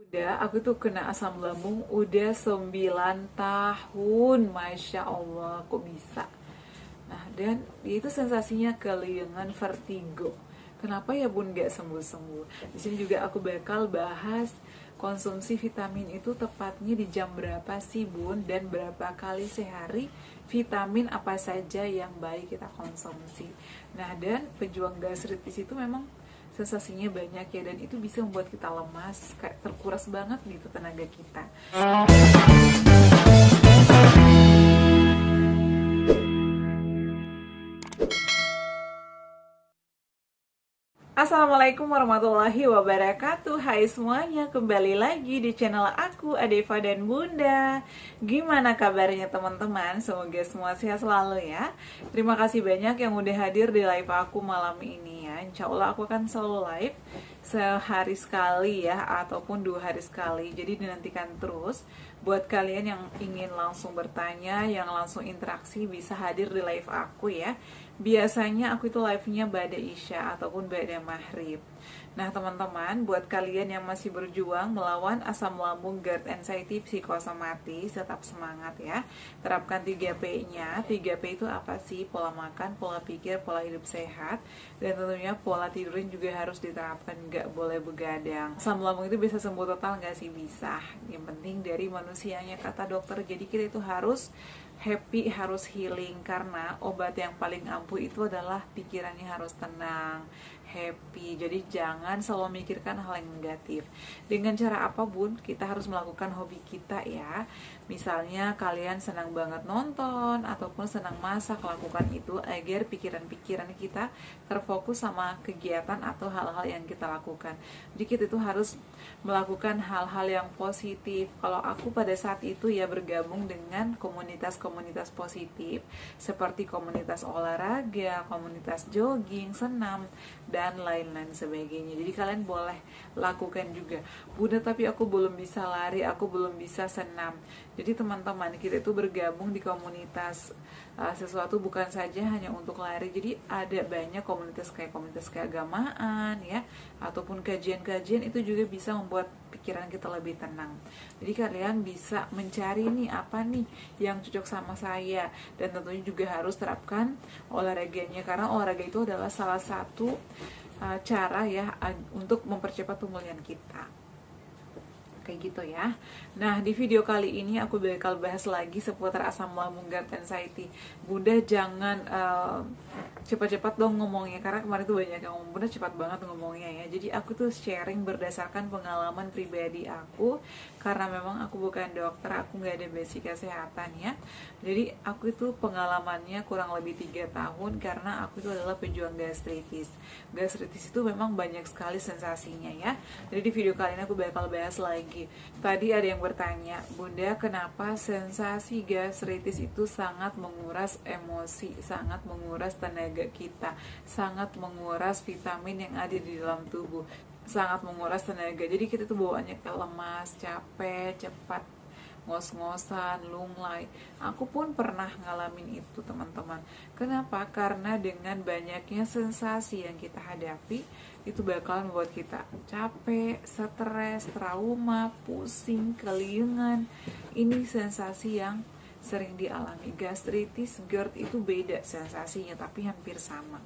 Udah, aku tuh kena asam lambung udah 9 tahun, Masya Allah, kok bisa? Nah, dan itu sensasinya keliengan vertigo. Kenapa ya Bun gak sembuh-sembuh? Di sini juga aku bakal bahas konsumsi vitamin itu tepatnya di jam berapa sih Bun, dan berapa kali sehari vitamin apa saja yang baik kita konsumsi. Nah, dan pejuang gastritis itu memang sensasinya banyak ya, dan itu bisa membuat kita lemas, kayak terkuras banget gitu tenaga kita. Assalamualaikum warahmatullahi wabarakatuh. Hai semuanya, kembali lagi di channel aku, Adeva dan Bunda. Gimana kabarnya teman-teman? Semoga semua sehat selalu ya. Terima kasih banyak yang udah hadir di live aku malam ini ya. Insya Allah aku akan selalu live sehari sekali ya, ataupun 2 hari sekali. Jadi dinantikan terus. Buat kalian yang ingin langsung bertanya, yang langsung interaksi, bisa hadir di live aku ya. Biasanya aku itu live-nya pada Isya ataupun pada Maghrib. Nah teman-teman, buat kalian yang masih berjuang melawan asam lambung, GERD, anxiety, psikosomatis, tetap semangat ya. Terapkan 3P-nya. 3P itu apa sih? Pola makan, pola pikir, pola hidup sehat. Dan tentunya pola tidurin juga harus diterapkan, nggak boleh begadang. Asam lambung itu bisa sembuh total nggak sih? Bisa. Yang penting dari manusianya, kata dokter. Jadi kita itu harus happy, harus healing, karena obat yang paling ampuh itu adalah pikirannya harus tenang, happy. Jadi jangan selalu memikirkan hal yang negatif. Dengan cara apa Bun? Kita harus melakukan hobi kita ya. Misalnya kalian senang banget nonton ataupun senang masak, lakukan itu agar pikiran-pikiran kita terfokus sama kegiatan atau hal-hal yang kita lakukan. Jadi kita itu harus melakukan hal-hal yang positif. Kalau aku pada saat itu ya bergabung dengan komunitas-komunitas positif seperti komunitas olahraga, komunitas jogging, senam, dan lain-lain sebagainya. Jadi kalian boleh lakukan juga. Bunda, tapi aku belum bisa lari, aku belum bisa senam. Jadi teman-teman, kita itu bergabung di komunitas sesuatu bukan saja hanya untuk lari. Jadi ada banyak komunitas keagamaan ya, ataupun kajian-kajian, itu juga bisa membuat pikiran kita lebih tenang. Jadi kalian bisa mencari nih apa nih yang cocok sama saya, dan tentunya juga harus terapkan olahraganya, karena olahraga itu adalah salah satu cara ya untuk mempercepat pemulihan kita. Kayak gitu ya. Nah, di video kali ini aku bakal bahas lagi seputar asam lambung, GERD, anxiety. Bunda jangan cepat-cepat dong ngomongnya, karena kemarin tuh banyak yang ngomong, Bunda cepat banget ngomongnya ya. Jadi aku tuh sharing berdasarkan pengalaman pribadi aku, karena memang aku bukan dokter, aku nggak ada basic kesehatan ya. Jadi aku itu pengalamannya kurang lebih 3 tahun, karena aku itu adalah pejuang gastritis. Gastritis itu memang banyak sekali sensasinya ya. Jadi di video kali ini aku bakal bahas lagi. Tadi ada yang bertanya, Bunda, kenapa sensasi gastritis itu sangat menguras emosi, sangat menguras tenaga kita, sangat menguras vitamin yang ada di dalam tubuh, sangat menguras tenaga. Jadi kita tuh bawaannya kayak lemas, capek, cepat ngos-ngosan, lunglai. Aku pun pernah ngalamin itu teman-teman. Kenapa? Karena dengan banyaknya sensasi yang kita hadapi, itu bakal membuat kita capek, stres, trauma, pusing, keliengan. Ini sensasi yang sering dialami. Gastritis, GERD itu beda sensasinya, tapi hampir sama.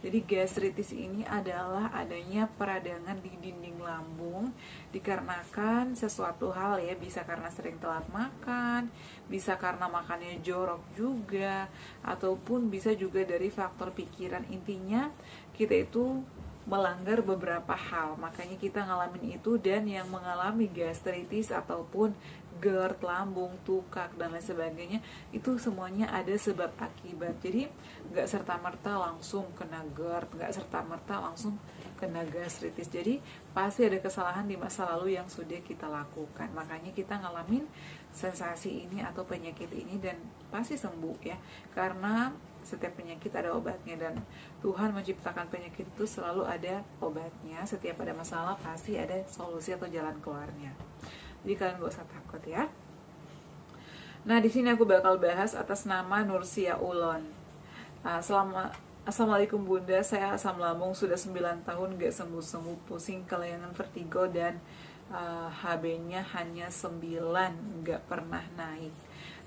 Jadi gastritis ini adalah adanya peradangan di dinding lambung dikarenakan sesuatu hal ya, bisa karena sering telat makan, bisa karena makannya jorok juga, ataupun bisa juga dari faktor pikiran. Intinya kita itu melanggar beberapa hal, makanya kita ngalamin itu. Dan yang mengalami gastritis ataupun GERD, lambung, tukak, dan lain sebagainya, itu semuanya ada sebab akibat. Jadi nggak serta-merta langsung kena GERD, nggak serta-merta langsung kena gastritis. Jadi pasti ada kesalahan di masa lalu yang sudah kita lakukan. Makanya kita ngalamin sensasi ini atau penyakit ini, dan pasti sembuh ya, karena setiap penyakit ada obatnya, dan Tuhan menciptakan penyakit itu selalu ada obatnya. Setiap ada masalah pasti ada solusi atau jalan keluarnya. Jadi kalian gak usah takut ya. Nah, di sini aku bakal bahas atas nama Nursia Ulon. Assalamualaikum Bunda, saya asam lambung sudah 9 tahun gak sembuh-sembuh, pusing, kelayangan, vertigo, dan HB-nya hanya 9, nggak pernah naik.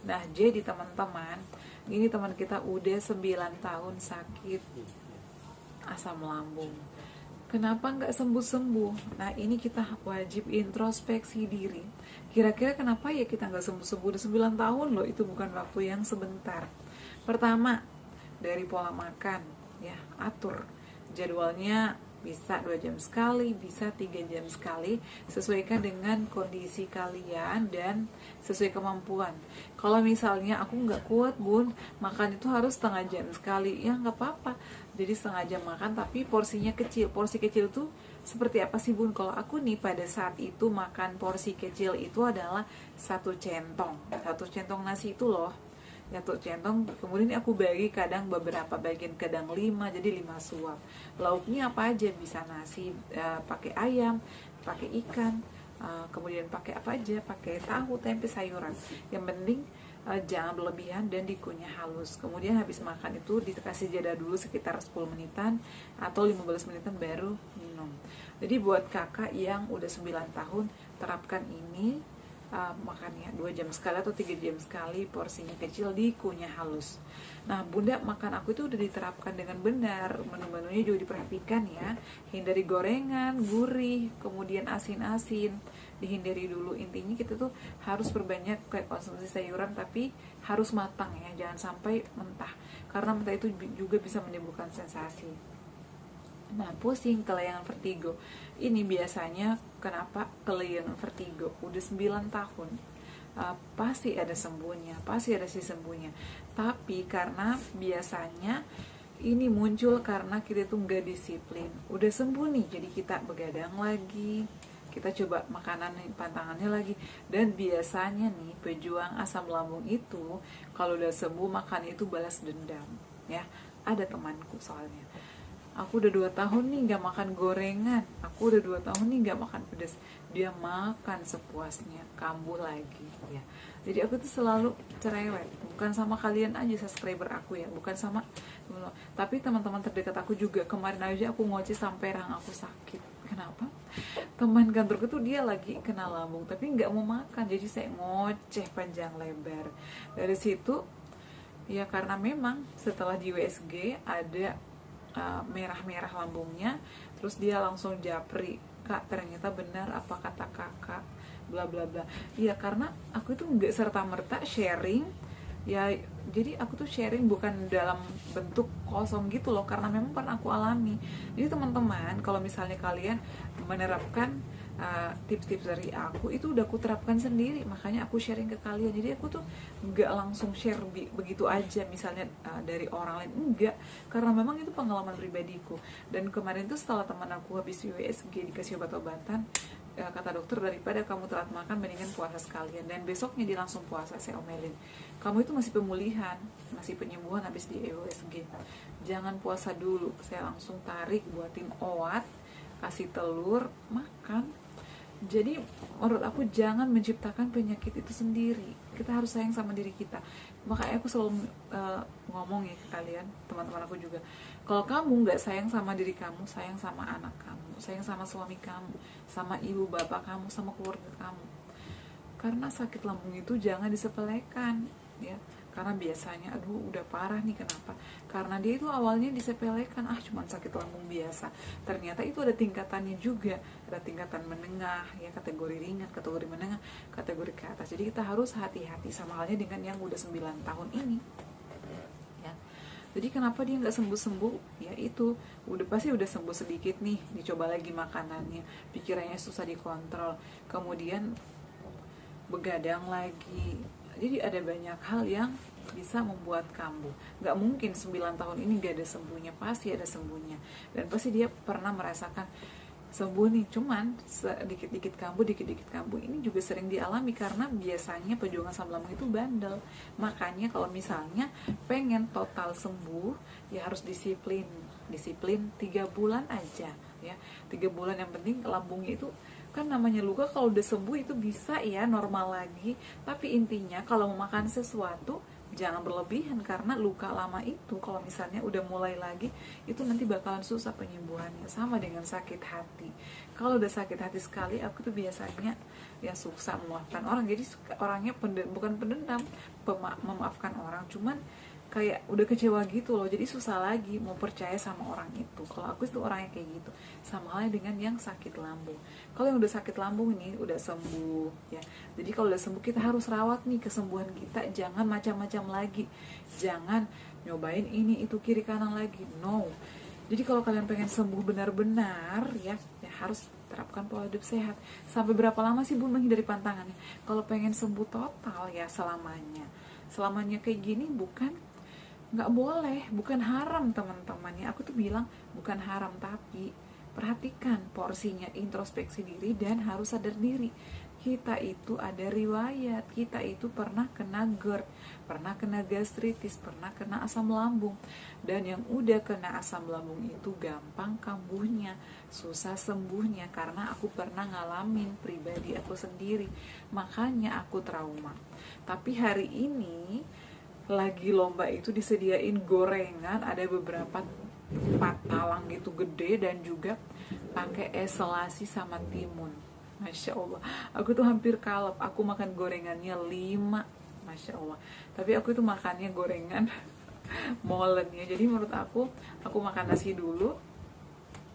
Nah, jadi teman-teman, ini teman kita udah 9 tahun sakit asam lambung. Kenapa nggak sembuh-sembuh? Nah, ini kita wajib introspeksi diri. Kira-kira kenapa ya kita nggak sembuh-sembuh? Udah 9 tahun loh, itu bukan waktu yang sebentar. Pertama, dari pola makan, ya, atur jadwalnya, bisa 2 jam sekali, bisa 3 jam sekali, sesuaikan dengan kondisi kalian dan sesuai kemampuan. Kalau misalnya aku nggak kuat bun, makan itu harus setengah jam sekali, ya nggak apa-apa, jadi setengah jam makan tapi porsinya kecil. Porsi kecil tuh seperti apa sih bun? Kalau aku nih pada saat itu makan porsi kecil itu adalah 1 centong nasi itu loh, 1 centong, kemudian aku bagi kadang beberapa bagian, kadang 5, jadi 5 suap. Lauknya apa aja, bisa nasi, pakai ayam, pakai ikan, kemudian pakai apa aja, pakai tahu, tempe, sayuran. Yang penting jangan berlebihan dan dikunyah halus. Kemudian habis makan itu dikasih jeda dulu sekitar 10 menitan atau 15 menitan baru minum. Jadi buat kakak yang udah 9 tahun, terapkan ini. Makannya 2 jam sekali atau 3 jam sekali, porsinya kecil, dikunyah halus. Nah, bunda makan aku itu udah diterapkan dengan benar, menu-menunya juga diperhatikan ya, hindari gorengan, gurih, kemudian asin-asin, dihindari dulu. Intinya kita tuh harus perbanyak kayak konsumsi sayuran, tapi harus matang ya, jangan sampai mentah, karena mentah itu juga bisa menimbulkan sensasi. Nah, pusing, kelayangan, vertigo. Ini biasanya kenapa kelayangan, vertigo? Udah 9 tahun. Pasti ada sembuhnya, pasti ada sih sembuhnya. Tapi karena biasanya ini muncul karena kita tuh nggak disiplin. Udah sembuh nih, jadi kita begadang lagi. Kita coba makanan pantangannya lagi. Dan biasanya nih, pejuang asam lambung itu kalau udah sembuh makan itu balas dendam. Ya, ada temanku soalnya. Aku udah 2 tahun nih gak makan gorengan, aku udah 2 tahun nih gak makan pedas. Dia makan sepuasnya, kambuh lagi ya. Jadi aku tuh selalu cerewet, bukan sama kalian aja subscriber aku ya, bukan sama, tapi teman-teman terdekat aku juga. Kemarin aja aku ngoceh sampai rahang aku sakit. Kenapa? Teman kantorku tuh dia lagi kena lambung tapi nggak mau makan, jadi saya ngoceh panjang lebar. Dari situ ya, karena memang setelah di USG ada merah-merah lambungnya, terus dia langsung japri, kak ternyata benar apa kata kakak, bla bla bla. Iya, karena aku itu nggak serta merta sharing ya, jadi aku tuh sharing bukan dalam bentuk kosong gitu loh, karena memang pernah aku alami. Jadi teman-teman, kalau misalnya kalian menerapkan tips-tips dari aku, itu udah aku terapkan sendiri, makanya aku sharing ke kalian. Jadi aku tuh nggak langsung share begitu aja misalnya dari orang lain, enggak, karena memang itu pengalaman pribadiku. Dan kemarin tuh setelah teman aku habis USG dikasih obat-obatan, kata dokter, daripada kamu telat makan mendingan puasa sekalian. Dan besoknya dia langsung puasa. Saya omelin, kamu itu masih pemulihan, masih penyembuhan habis di USG, jangan puasa dulu. Saya langsung tarik, buatin oat, kasih telur, makan. Jadi menurut aku jangan menciptakan penyakit itu sendiri. Kita harus sayang sama diri kita. Makanya aku selalu ngomong ya ke kalian, teman-teman aku juga, kalau kamu nggak sayang sama diri kamu, sayang sama anak kamu, sayang sama suami kamu, sama ibu bapak kamu, sama keluarga kamu. Karena sakit lambung itu jangan disepelekan ya. Karena biasanya, aduh udah parah nih, kenapa? Karena dia itu awalnya disepelekan, cuman sakit lambung biasa. Ternyata itu ada tingkatannya juga, ada tingkatan menengah ya, kategori ringan, kategori menengah, kategori ke atas. Jadi kita harus hati-hati, sama halnya dengan yang udah 9 tahun ini ya. Jadi kenapa dia nggak sembuh-sembuh? Ya itu, pasti udah sembuh sedikit nih, dicoba lagi makanannya, pikirannya susah dikontrol, kemudian begadang lagi. Jadi ada banyak hal yang bisa membuat kambuh. Gak mungkin 9 tahun ini gak ada sembuhnya, pasti ada sembuhnya. Dan pasti dia pernah merasakan sembuh nih, cuman sedikit-dikit kambuh. Ini juga sering dialami karena biasanya pejuang asam lambung itu bandel. Makanya kalau misalnya pengen total sembuh, ya harus disiplin 3 bulan aja ya. 3 bulan, yang penting lambungnya itu, kan namanya luka, kalau udah sembuh itu bisa ya normal lagi. Tapi intinya kalau mau makan sesuatu jangan berlebihan, karena luka lama itu kalau misalnya udah mulai lagi itu nanti bakalan susah penyembuhannya. Sama dengan sakit hati, kalau udah sakit hati sekali aku tuh biasanya ya susah memaafkan orang. Jadi orangnya bukan pendendam, memaafkan orang, cuman kayak udah kecewa gitu loh, jadi susah lagi mau percaya sama orang itu. Kalau aku itu orangnya kayak gitu. Sama halnya dengan yang sakit lambung. Kalau yang udah sakit lambung ini udah sembuh ya, jadi kalau udah sembuh kita harus rawat nih kesembuhan kita, jangan macam-macam lagi, jangan nyobain ini itu kiri kanan lagi, no. Jadi kalau kalian pengen sembuh benar-benar ya harus terapkan pola hidup sehat. Sampai berapa lama sih Bun menghindari pantangannya? Kalau pengen sembuh total ya selamanya kayak gini nggak boleh, bukan haram teman-teman ya. Aku tuh bilang bukan haram, tapi perhatikan porsinya, introspeksi diri, dan harus sadar diri. Kita itu ada riwayat, kita itu pernah kena GERD, pernah kena gastritis, pernah kena asam lambung. Dan yang udah kena asam lambung itu gampang kambuhnya, susah sembuhnya, karena aku pernah ngalamin pribadi aku sendiri. Makanya aku trauma. Tapi hari ini lagi lomba itu disediain gorengan, ada beberapa 4 talang gitu gede, dan juga pakai es selasi sama timun. Masya Allah, aku tuh hampir kalap. Aku makan gorengannya 5, Masya Allah. Tapi aku tuh makannya gorengan molen ya. Jadi menurut aku makan nasi dulu,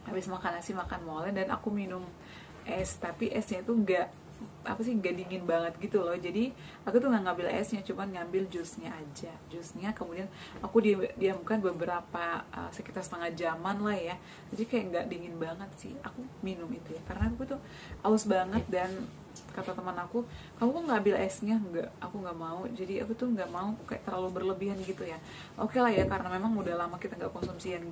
habis makan nasi makan molen, dan aku minum es. Tapi esnya tuh nggak dingin banget gitu loh. Jadi aku tuh nggak ngambil esnya, cuman ngambil jusnya aja. Jusnya kemudian aku diamkan beberapa sekitar setengah jaman lah ya. Jadi kayak nggak dingin banget sih. Aku minum itu ya karena aku tuh haus banget, dan kata teman aku, kamu kok nggak ambil esnya? Nggak, aku nggak mau. Jadi aku tuh nggak mau kayak terlalu berlebihan gitu ya. Oke lah ya, karena memang udah lama kita nggak konsumsi yang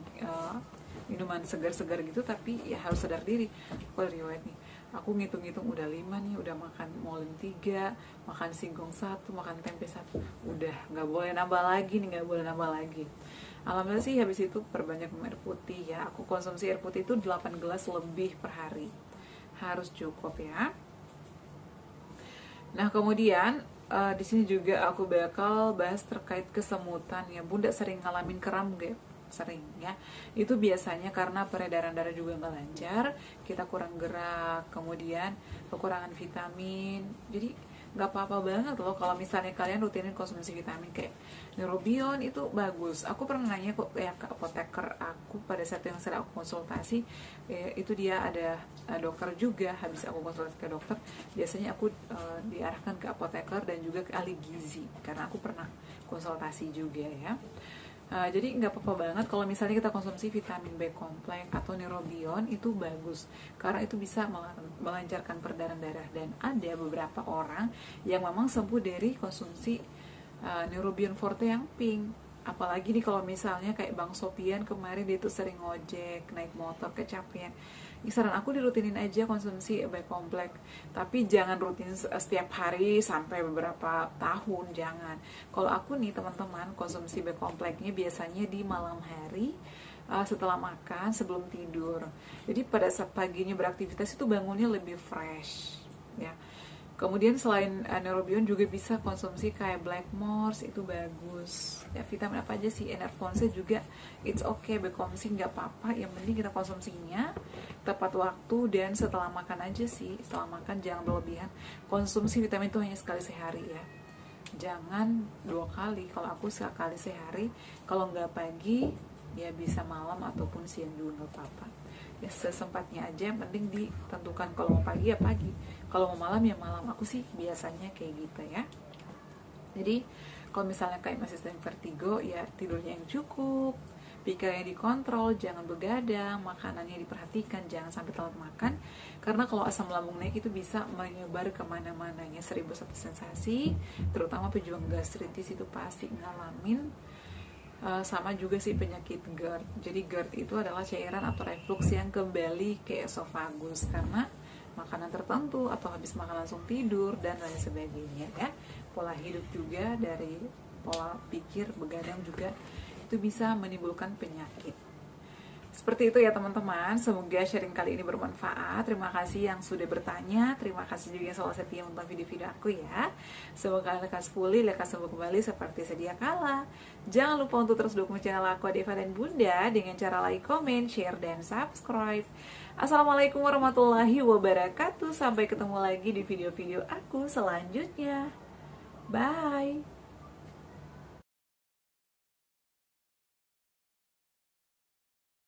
minuman segar-segar gitu. Tapi ya harus sadar diri, aku ada riwayat nih, aku ngitung-ngitung udah 5 nih, udah makan molen 3, makan singkong 1, makan tempe 1, udah nggak boleh nambah lagi nih, nggak boleh nambah lagi. Alhamdulillah sih habis itu perbanyak minum air putih ya. Aku konsumsi air putih itu 8 gelas lebih per hari, harus cukup ya. Nah kemudian di sini juga aku bakal bahas terkait kesemutan ya. Bunda sering ngalamin kram gak? Sering ya. Itu biasanya karena peredaran darah juga nggak lancar, kita kurang gerak, kemudian kekurangan vitamin. Jadi nggak apa-apa banget loh kalau misalnya kalian rutinin konsumsi vitamin kayak Neurobion, itu bagus. Aku pernah nanya kok ya ke apoteker aku pada saat yang sedang aku konsultasi, itu dia ada dokter juga. Habis aku konsultasi ke dokter, biasanya aku diarahkan ke apoteker dan juga ke ahli gizi karena aku pernah konsultasi juga ya. Jadi nggak apa-apa banget kalau misalnya kita konsumsi vitamin B kompleks atau Neurobion, itu bagus karena itu bisa melancarkan peredaran darah. Dan ada beberapa orang yang memang sembuh dari konsumsi Neurobion Forte yang pink. Apalagi nih kalau misalnya kayak Bang Sopian kemarin, dia tuh sering ngojek, naik motor, kecapean. Saran aku dirutinin aja konsumsi B kompleks, tapi jangan rutin setiap hari sampai beberapa tahun, jangan. Kalau aku nih teman-teman, konsumsi B kompleksnya biasanya di malam hari, setelah makan, sebelum tidur. Jadi pada saat paginya beraktivitas itu bangunnya lebih fresh ya. Kemudian selain Neurobion juga bisa konsumsi kayak Blackmores, itu bagus ya. Vitamin apa aja sih, Enervonsa juga it's okay, berkonsumsi nggak apa-apa, yang penting kita konsumsinya tepat waktu dan setelah makan aja sih. Setelah makan jangan berlebihan. Konsumsi vitamin itu hanya sekali sehari ya, jangan 2 kali. Kalau aku sekali sehari, kalau nggak pagi ya bisa malam ataupun siang juga nggak apa-apa ya, sesempatnya aja. Yang penting ditentukan, kalau mau pagi ya pagi, kalau mau malam ya malam. Aku sih biasanya kayak gitu ya. Jadi kalau misalnya kayak masih sering vertigo ya, tidurnya yang cukup, pikirannya dikontrol, jangan begadang, makanannya diperhatikan, jangan sampai telat makan. Karena kalau asam lambung naik itu bisa menyebar kemana-mananya. 1001 sensasi, terutama pejuang gastritis itu pasti ngalamin. Sama juga sih penyakit GERD. Jadi GERD itu adalah cairan atau reflux yang kembali ke esofagus karena makanan tertentu atau habis makan langsung tidur dan lain sebagainya ya. Pola hidup juga, dari pola pikir begadang juga itu bisa menimbulkan penyakit. Seperti itu ya teman-teman, semoga sharing kali ini bermanfaat. Terima kasih yang sudah bertanya, terima kasih juga yang selalu setia menonton video-video aku ya. Semoga kalian lekas pulih, lekas sembuh kembali seperti sedia kala. Jangan lupa untuk terus dukung channel aku Deva dan Bunda dengan cara like, comment, share, dan subscribe. Assalamualaikum warahmatullahi wabarakatuh. Sampai ketemu lagi di video-video aku selanjutnya. Bye.